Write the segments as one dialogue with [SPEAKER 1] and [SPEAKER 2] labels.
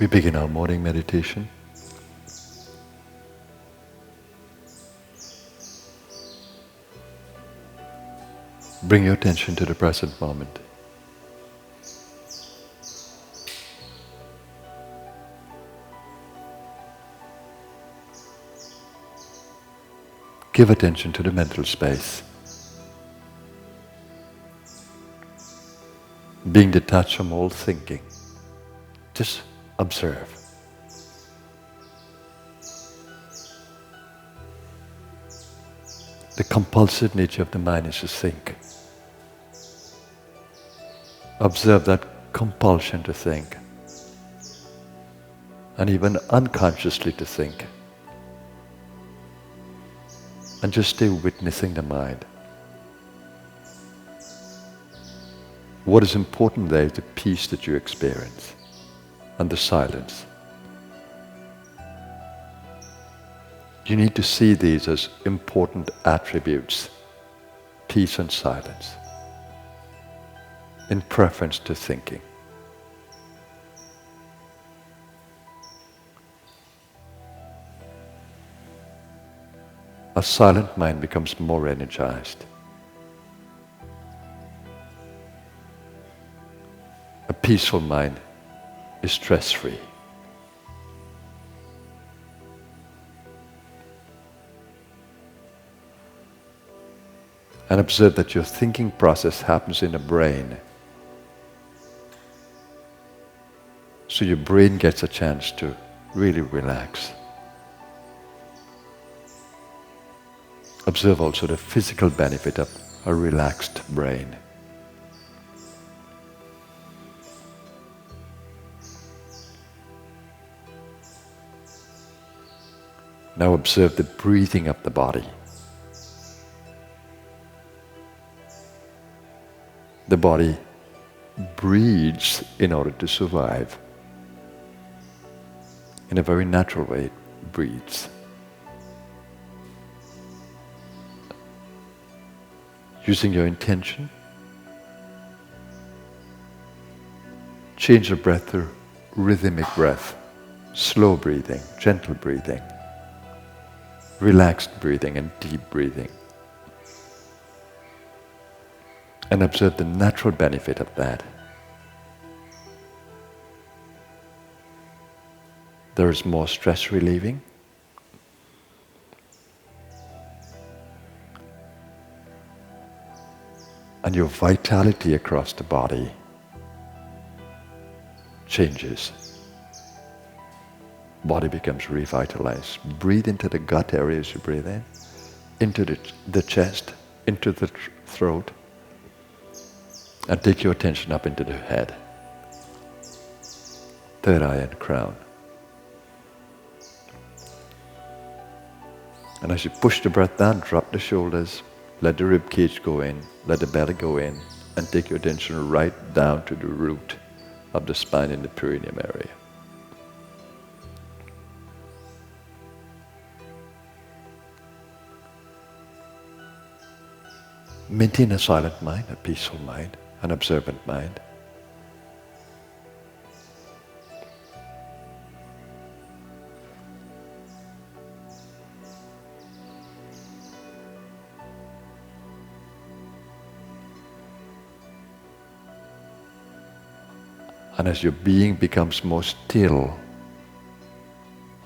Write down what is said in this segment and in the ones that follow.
[SPEAKER 1] We begin our morning meditation. Bring your attention to the present moment. Give attention to the mental space. Being detached from all thinking. Just observe. The compulsive nature of the mind is to think. Observe that compulsion to think, and even unconsciously to think. And just stay witnessing the mind. What is important there is the peace that you experience and the silence. You need to see these as important attributes, peace and silence, in preference to thinking. A silent mind becomes more energized. A peaceful mind is stress-free. And observe that your thinking process happens in the brain. So your brain gets a chance to really relax. Observe also the physical benefit of a relaxed brain. Now observe the breathing of the body. The body breathes in order to survive. In a very natural way, it breathes. Using your intention, change the breath to rhythmic breath, slow breathing, gentle breathing, relaxed breathing and deep breathing. And observe the natural benefit of that. There is more stress relieving. And your vitality across the body changes. Body becomes revitalized. Breathe into the gut area as you breathe in, into the chest, into the throat, and take your attention up into the head, third eye and crown. And as you push the breath down, drop the shoulders, let the rib cage go in, let the belly go in, and take your attention right down to the root of the spine in the perineum area. Maintain a silent mind, a peaceful mind, an observant mind. And as your being becomes more still,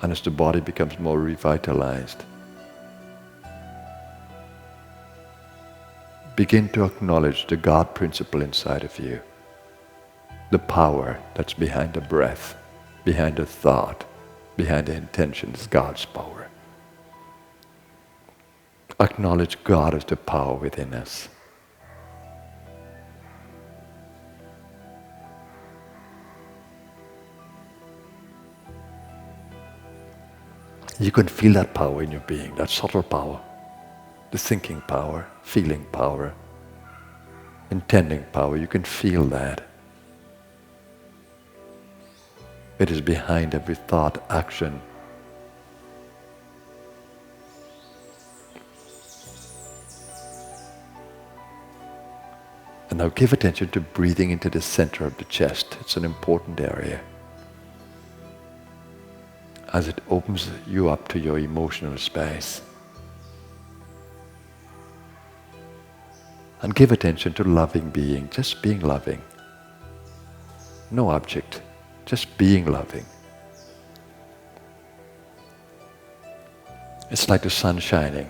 [SPEAKER 1] and as the body becomes more revitalized, begin to acknowledge the God principle inside of you, the power that's behind the breath, behind the thought, behind the intention is God's power. Acknowledge God as the power within us. You can feel that power in your being, that subtle power, the thinking power, feeling power, intending power. You can feel that. It is behind every thought, action. And now give attention to breathing into the center of the chest. It's an important area. as it opens you up to your emotional space. And give attention to loving being, just being loving. No object, just being loving. It's like the sun shining,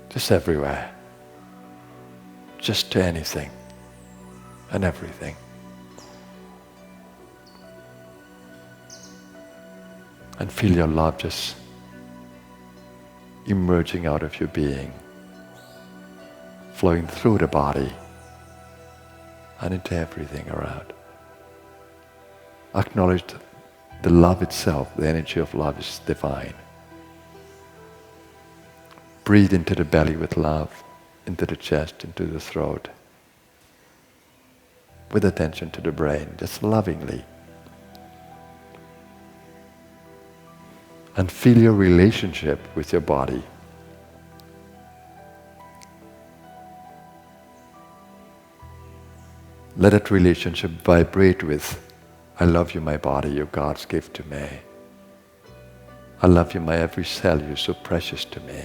[SPEAKER 1] just everywhere, just to anything and everything. And feel your love just emerging out of your being, flowing through the body and into everything around. Acknowledge the love itself, the energy of love is divine. Breathe into the belly with love, into the chest, into the throat, with attention to the brain, just lovingly. And feel your relationship with your body. Let that relationship vibrate with, I love you, my body, you're God's gift to me. I love you, my every cell, you're so precious to me.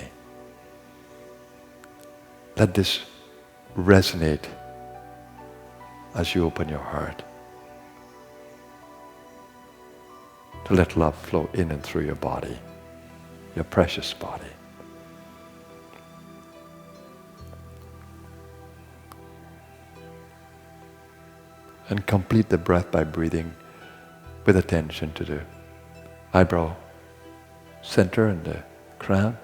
[SPEAKER 1] Let this resonate as you open your heart to let love flow in and through your body, your precious body. And complete the breath by breathing with attention to the eyebrow center and the crown.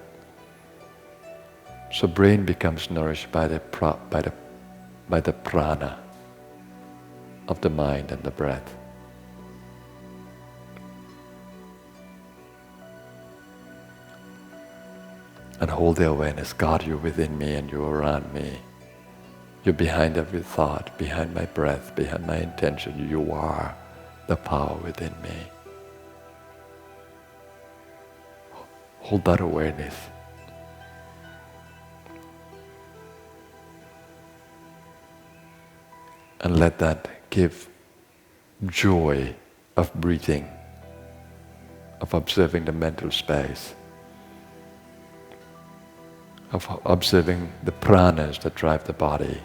[SPEAKER 1] So brain becomes nourished by the prana of the mind and the breath. And hold the awareness, God, you're within me and you're around me. You're behind every thought, behind my breath, behind my intention. You are the power within me. Hold that awareness. And let that give joy of breathing, of observing the mental space, of observing the pranas that drive the body.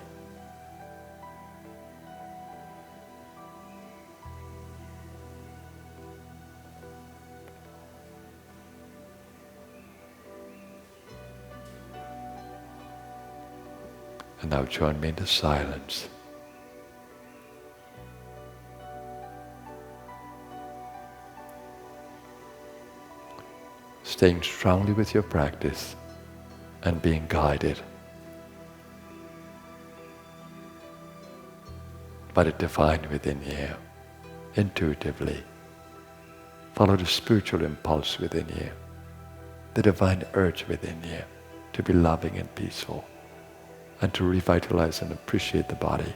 [SPEAKER 1] And now join me in the silence. Staying strongly with your practice and being guided by the divine within you, intuitively. Follow the spiritual impulse within you, the divine urge within you to be loving and peaceful, and to revitalize and appreciate the body.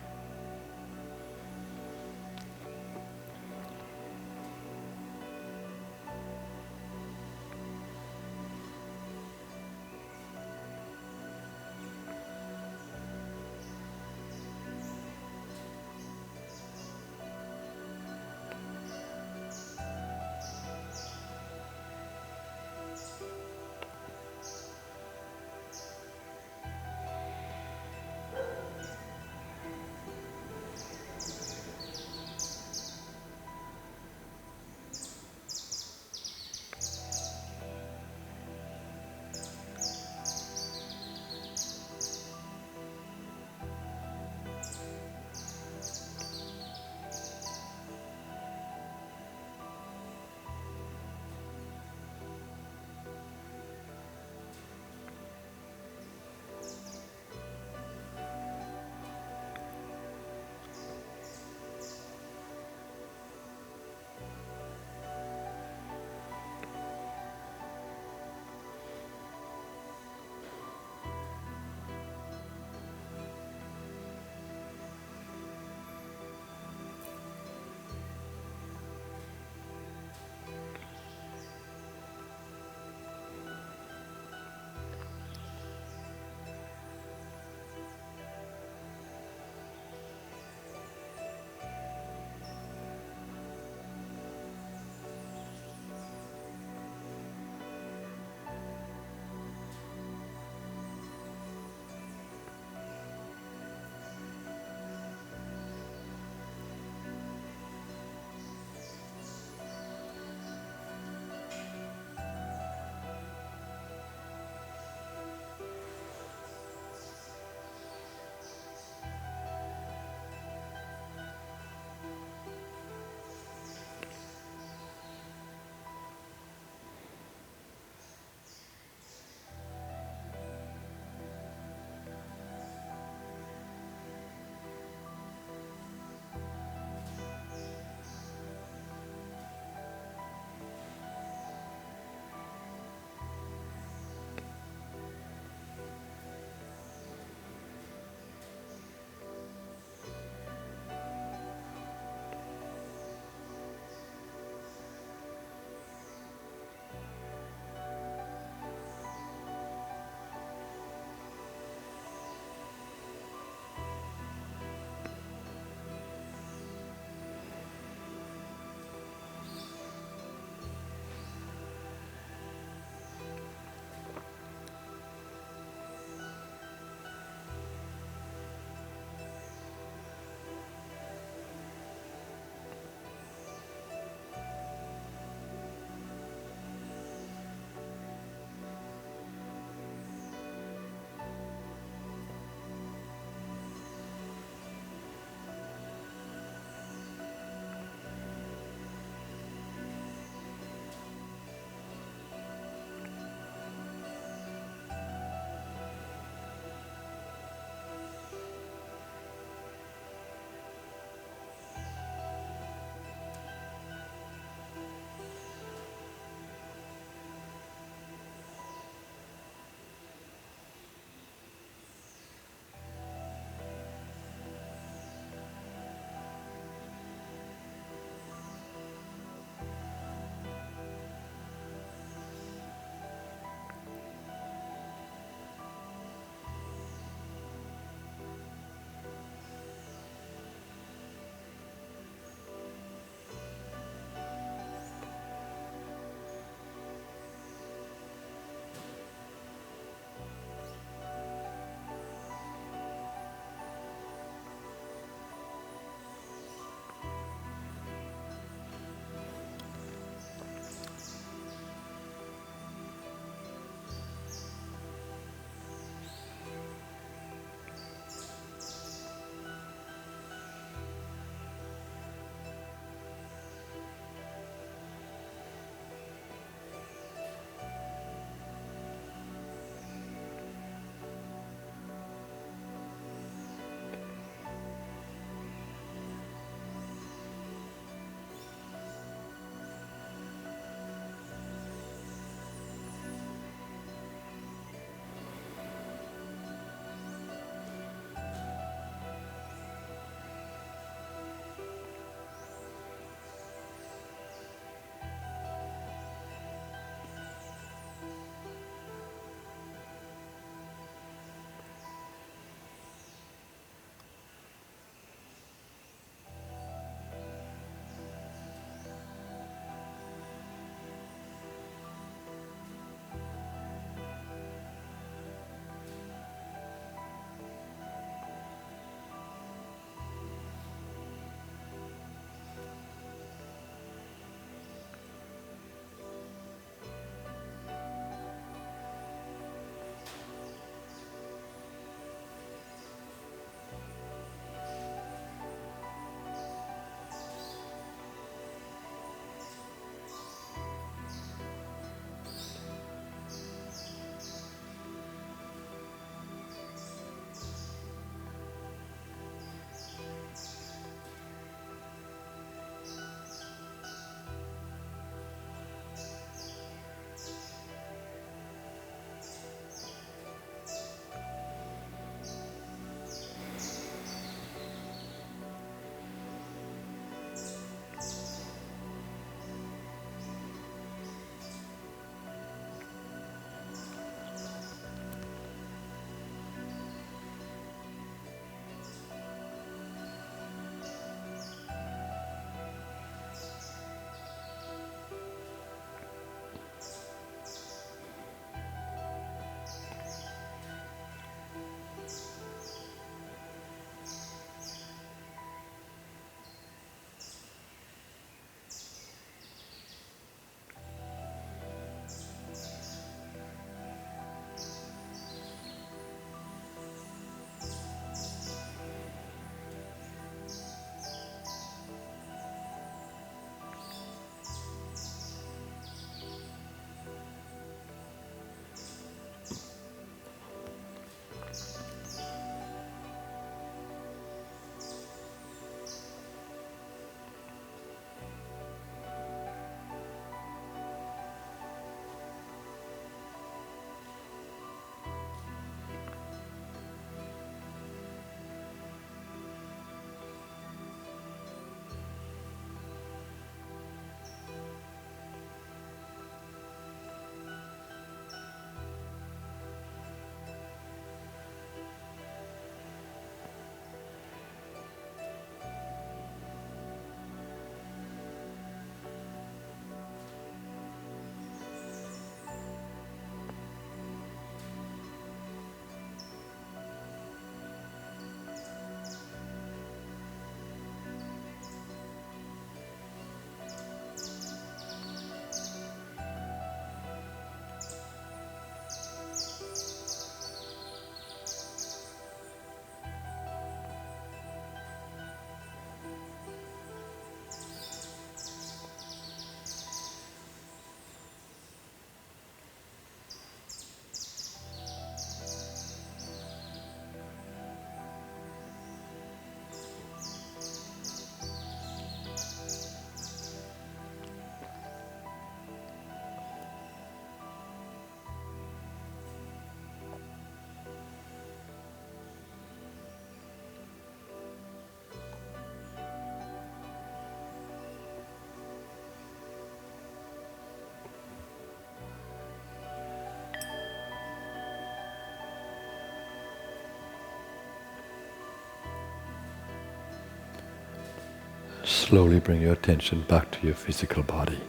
[SPEAKER 1] Slowly bring your attention back to your physical body.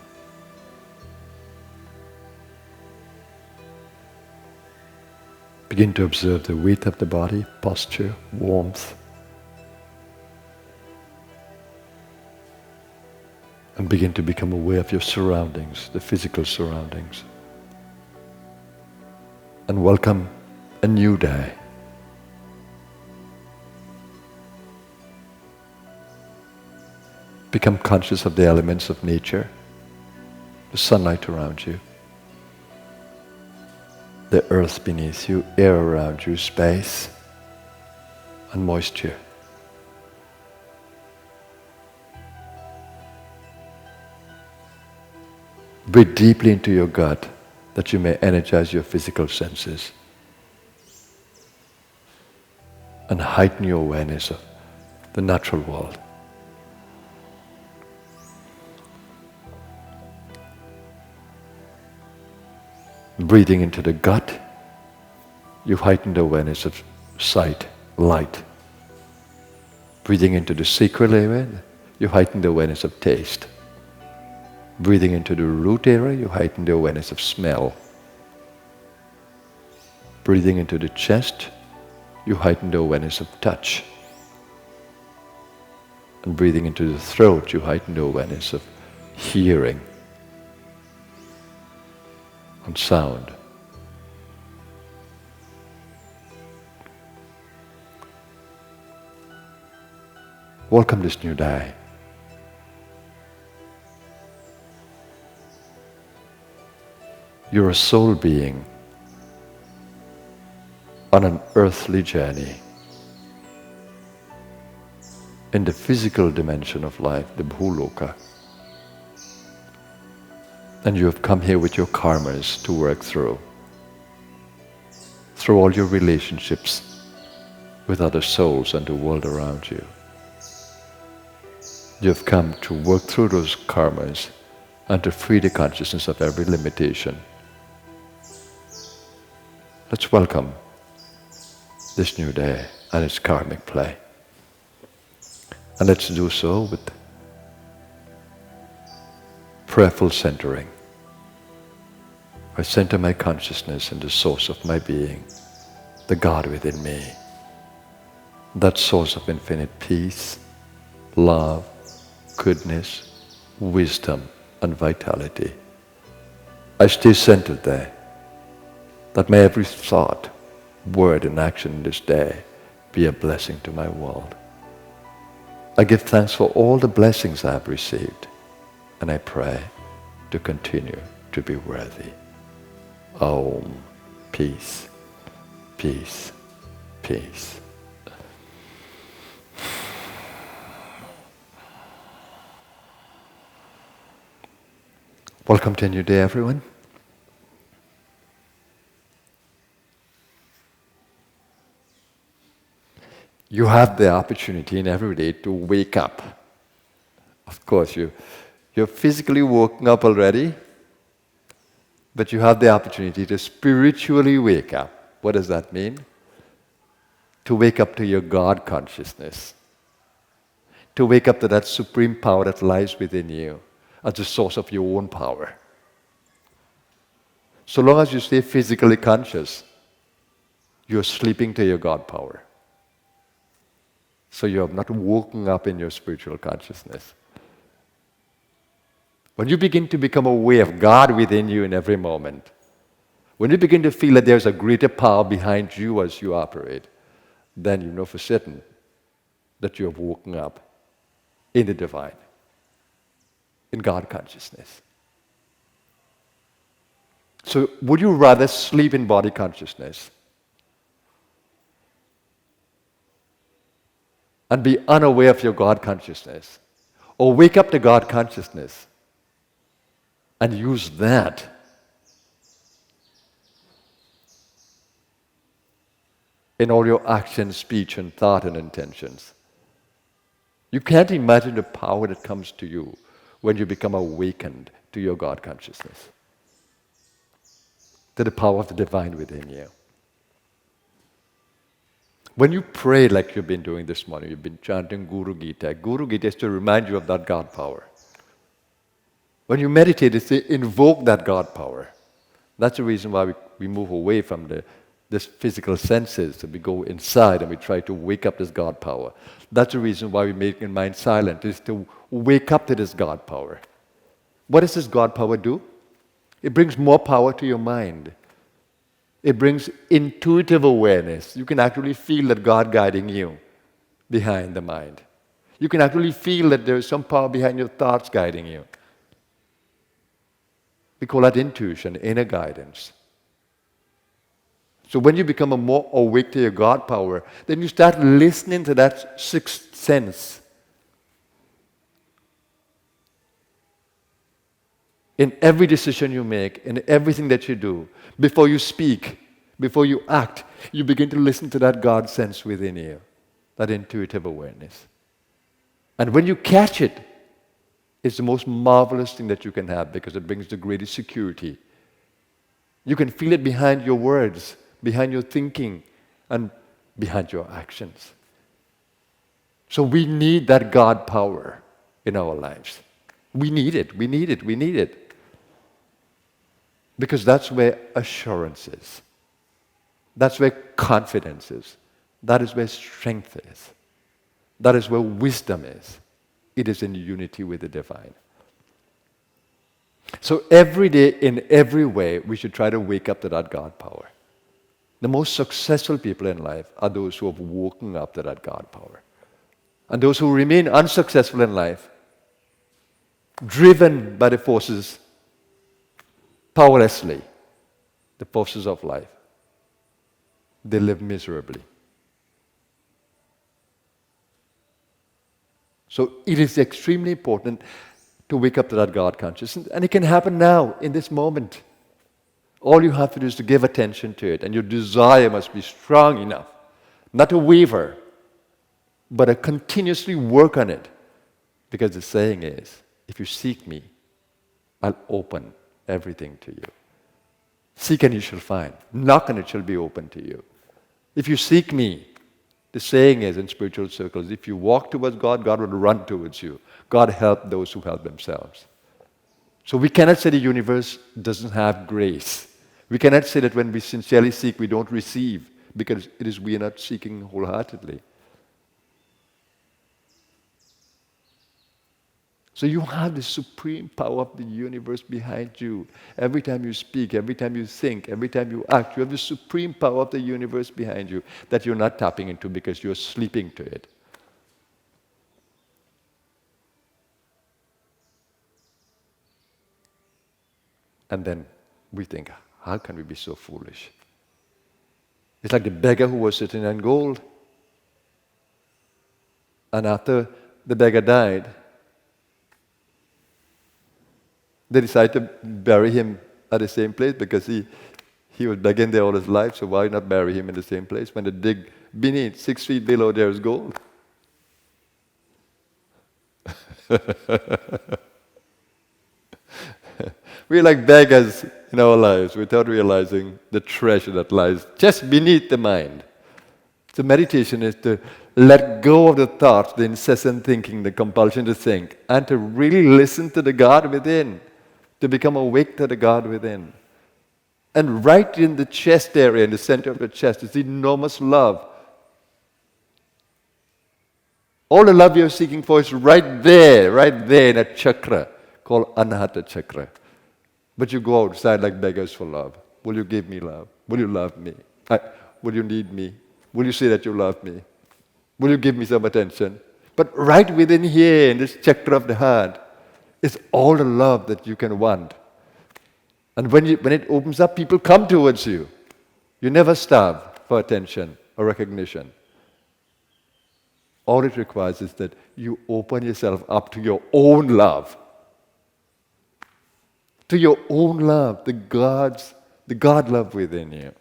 [SPEAKER 1] Begin to observe the weight of the body, posture, warmth. And begin to become aware of your surroundings, the physical surroundings. And welcome a new day. Become conscious of the elements of nature, the sunlight around you, the earth beneath you, air around you, space, and moisture. Breathe deeply into your gut that you may energize your physical senses and heighten your awareness of the natural world. Breathing into the gut, you heighten the awareness of sight, light. Breathing into the sacral area, you heighten the awareness of taste. Breathing into the root area, you heighten the awareness of smell. Breathing into the chest, you heighten the awareness of touch. And breathing into the throat, you heighten the awareness of hearing and sound. Welcome this new day. You're a soul being on an earthly journey in the physical dimension of life, the Bhuloka. And you have come here with your karmas to work through all your relationships with other souls and the world around you. You have come to work through those karmas and to free the consciousness of every limitation. Let's welcome this new day and its karmic play. And let's do so with prayerful centering. I center my consciousness in the source of my being, the God within me, that source of infinite peace, love, goodness, wisdom, and vitality. I stay centered there, that may every thought, word, and action in this day be a blessing to my world. I give thanks for all the blessings I have received, and I pray to continue to be worthy. Om. Peace, peace, peace. Welcome to a new day, everyone. You have the opportunity in every day to wake up. Of course, you're physically woken up already, but you have the opportunity to spiritually wake up. What does that mean? To wake up to your God consciousness. To wake up to that supreme power that lies within you as the source of your own power. So long as you stay physically conscious, you're sleeping to your God power. So you have not woken up in your spiritual consciousness. When you begin to become aware of God within you in every moment, when you begin to feel that there's a greater power behind you as you operate, then you know for certain that you have woken up in the divine, in God consciousness. So would you rather sleep in body consciousness and be unaware of your God consciousness, or wake up to God consciousness and use that in all your actions, speech, and thought and intentions? You can't imagine the power that comes to you when you become awakened to your God consciousness, to the power of the divine within you. When you pray like you've been doing this morning, you've been chanting Guru Gita. Guru Gita is to remind you of that God power. When you meditate, it's to invoke that God power. That's the reason why we move away from this physical senses, and we go inside and we try to wake up this God power. That's the reason why we make your mind silent, is to wake up to this God power. What does this God power do? It brings more power to your mind. It brings intuitive awareness. You can actually feel that God guiding you behind the mind. You can actually feel that there is some power behind your thoughts guiding you. We call that intuition, inner guidance. So when you become more awake to your God power, then you start listening to that sixth sense. In every decision you make, in everything that you do, before you speak, before you act, you begin to listen to that God sense within you, that intuitive awareness. And when you catch it, it's the most marvelous thing that you can have, because it brings the greatest security. You can feel it behind your words, behind your thinking, and behind your actions. So we need that God power in our lives. We need it, we need it, we need it. Because that's where assurance is. That's where confidence is. That is where strength is. That is where wisdom is. It is in unity with the divine. So every day, in every way, we should try to wake up to that God power. The most successful people in life are those who have woken up to that God power. And those who remain unsuccessful in life, driven by the forces, powerlessly, the forces of life, they live miserably. So it is extremely important to wake up to that God consciousness. And it can happen now, in this moment. All you have to do is to give attention to it. And your desire must be strong enough, not to waver, but to continuously work on it. Because the saying is, if you seek me, I'll open everything to you. Seek and you shall find. Knock and it shall be open to you. If you seek me, the saying is in spiritual circles, if you walk towards God, God will run towards you. God help those who help themselves. So we cannot say the universe doesn't have grace. We cannot say that when we sincerely seek, we don't receive, because it is we are not seeking wholeheartedly. So you have the supreme power of the universe behind you. Every time you speak, every time you think, every time you act, you have the supreme power of the universe behind you that you're not tapping into because you're sleeping to it. And then we think, how can we be so foolish? It's like the beggar who was sitting on gold. And after the beggar died, they decided to bury him at the same place because he was begging there all his life, so why not bury him in the same place? When they dig beneath, 6 feet below, there is gold. We're like beggars in our lives without realizing the treasure that lies just beneath the mind. So meditation is to let go of the thoughts, the incessant thinking, the compulsion to think, and to really listen to the God within, to become awake to the God within. And right in the chest area, in the center of the chest, is enormous love. All the love you're seeking for is right there in a chakra called Anahata chakra. But you go outside like beggars for love. Will you give me love? Will you love me? Will you need me? Will you say that you love me? Will you give me some attention? But right within here, in this chakra of the heart, is all the love that you can want. And when it opens up, people come towards you. You never starve for attention or recognition. All it requires is that you open yourself up to your own love. To your own love, the God love within you.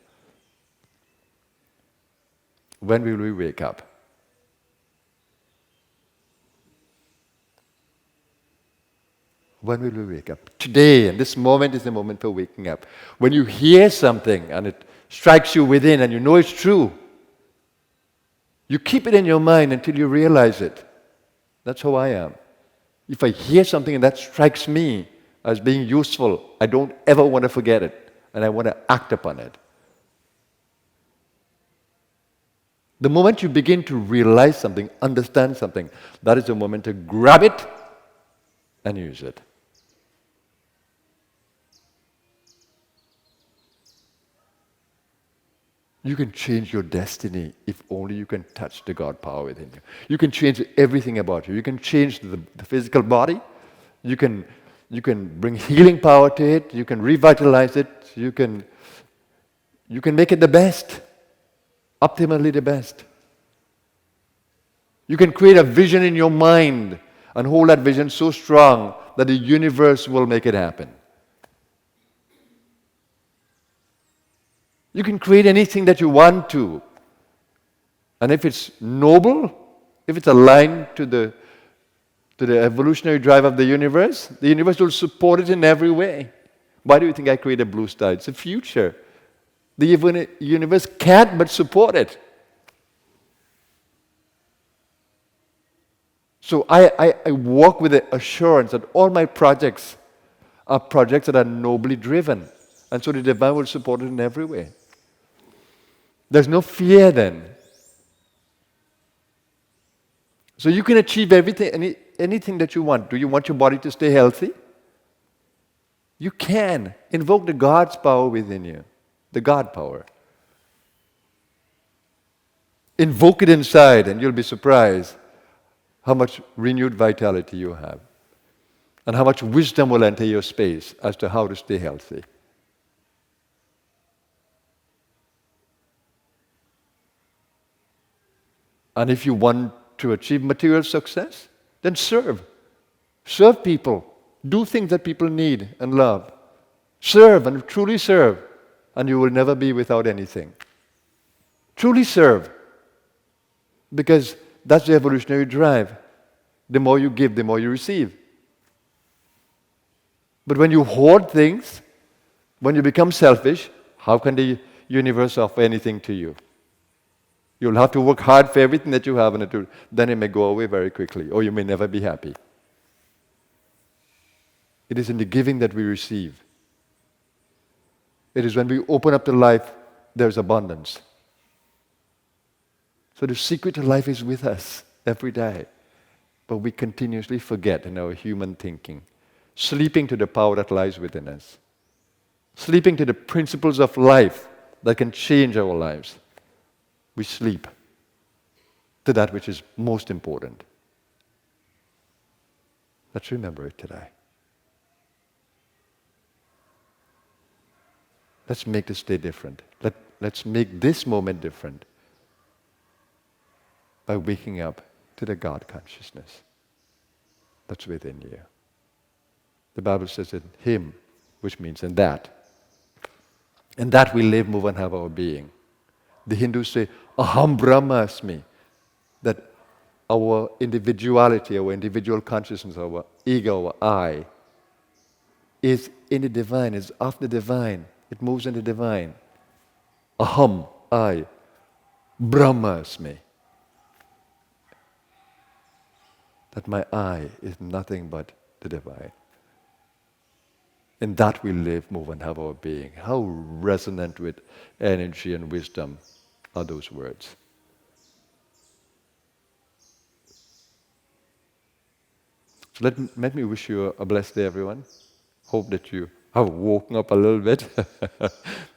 [SPEAKER 1] When will we wake up? When will we wake up? Today, and this moment is the moment for waking up. When you hear something and it strikes you within and you know it's true, You keep it in your mind until you realize it. That's how I am. If I hear something and that strikes me as being useful, I don't ever want to forget it, and I want to act upon it. The moment you begin to realize something, understand something, that is the moment to grab it and use it. You can change your destiny if only you can touch the God power within you. You can change everything about you. You can change the physical body. You can bring healing power to it. You can revitalize it. You can make it the best, optimally the best. You can create a vision in your mind and hold that vision so strong that the universe will make it happen. You can create anything that you want to. And if it's noble, if it's aligned to the evolutionary drive of the universe will support it in every way. Why do you think I created a blue star? It's a future. The universe can't but support it. So I walk with the assurance that all my projects are projects that are nobly driven. And so the divine will support it in every way. There's no fear then. So you can achieve everything, anything that you want. Do you want your body to stay healthy? You can. Invoke the God's power within you. The God power. Invoke it inside and you'll be surprised how much renewed vitality you have. And how much wisdom will enter your space as to how to stay healthy. And if you want to achieve material success, then serve. Serve people. Do things that people need and love. Serve and truly serve, and you will never be without anything. Truly serve, because that's the evolutionary drive. The more you give, the more you receive. But when you hoard things, when you become selfish, how can the universe offer anything to you? You'll have to work hard for everything that you have, and then it may go away very quickly, or you may never be happy. It is in the giving that we receive. It is when we open up to life, there's abundance. So the secret to life is with us every day. But we continuously forget in our human thinking, sleeping to the power that lies within us, sleeping to the principles of life that can change our lives. We sleep to that which is most important. Let's remember it today. Let's make this day different. Let's make this moment different by waking up to the God consciousness that's within you. The Bible says in Him, which means in that we live, move, and have our being. The Hindus say, Aham Brahmasmi, that our individuality, our individual consciousness, our ego, our I, is in the divine, is of the divine. It moves in the divine. Aham, I, Brahmasmi. That my I is nothing but the divine. In that we live, move, and have our being. How resonant with energy and wisdom are those words. So let me wish you a blessed day, everyone. Hope that you have woken up a little bit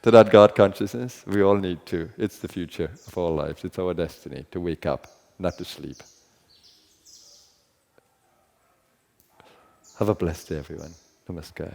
[SPEAKER 1] to that God consciousness. We all need to. It's the future of our lives. It's our destiny to wake up, not to sleep. Have a blessed day, everyone. Namaskar.